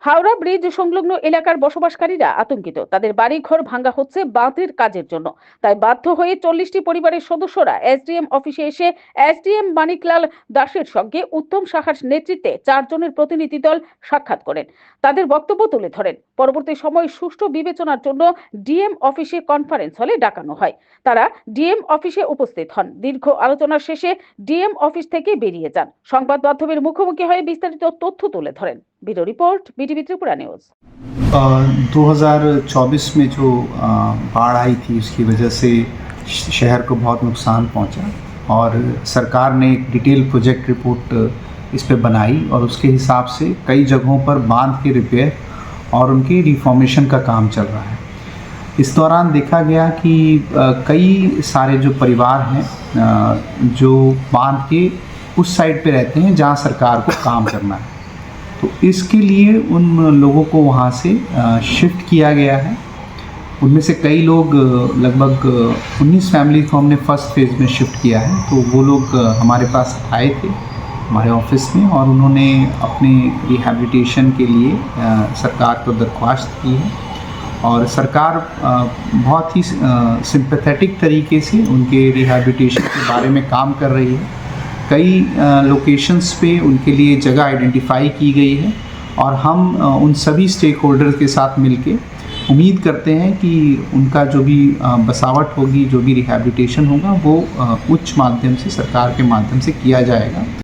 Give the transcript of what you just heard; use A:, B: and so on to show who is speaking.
A: Howrah bridge সংলগ্ন এলাকার বসবাসকারীরা আতঙ্কিত। তাদের বাড়িঘর ভাঙা হচ্ছে বাঁধের কাজের জন্য। তাই বাধ্য হয়ে 40টি পরিবারের সদস্যরা এসডিএম অফিসে এসে এসডিএম মানিকলাল দাসের সঙ্গে উত্তম সাহার নেতৃত্বে 4 জনের প্রতিনিধি দল সাক্ষাৎ করেন। তাদের বক্তব্য তুলে ধরেন। পরবর্তী সময় সুষ্ঠু বিবেচনার জন্য ডিএম অফিসে কনফারেন্স হলে ডাকানো হয়। তারা ডিএম অফিসে উপস্থিত হন। দীর্ঘ আলোচনার শেষে ডিএম অফিস থেকে বেরিয়ে যান। সংবাদ মাধ্যমের মুখোমুখি হয়ে বিস্তারিত তথ্য তুলে ধরেন। Bureau report BTV Tripura news.
B: 2024 में जो बाढ़ आई थी उसकी वजह से शहर को बहुत नुकसान पहुंचा और सरकार ने एक डिटेल प्रोजेक्ट रिपोर्ट इस पे बनाई और उसके हिसाब से कई जगहों पर बांध के रिपेयर और उनके रिफॉर्मेशन का काम चल रहा है। इस दौरान देखा गया कि कई सारे जो परिवार हैं जो बांध के उस साइड पे रहते हैं जहां सरकार को काम करना है, तो इसके लिए उन लोगों को वहाँ से शिफ्ट किया गया है। उनमें से कई लोग लगभग 19 फैमिली को हमने फर्स्ट फेज़ में शिफ्ट किया है। तो वो लोग हमारे पास आए थे हमारे ऑफिस में और उन्होंने अपने रिहैबिलिटेशन के लिए सरकार को दरख्वास्त की है और सरकार बहुत ही सिंपैथेटिक तरीके से उनके रिहैबिलिटेशन के बारे में काम कर रही है। कई लोकेशंस पे उनके लिए जगह आइडेंटिफाई की गई है और हम उन सभी स्टेक होल्डर्स के साथ मिलके उम्मीद करते हैं कि उनका जो भी बसावट होगी, जो भी रिहैबिलिटेशन होगा, वो उच्च माध्यम से, सरकार के माध्यम से किया जाएगा।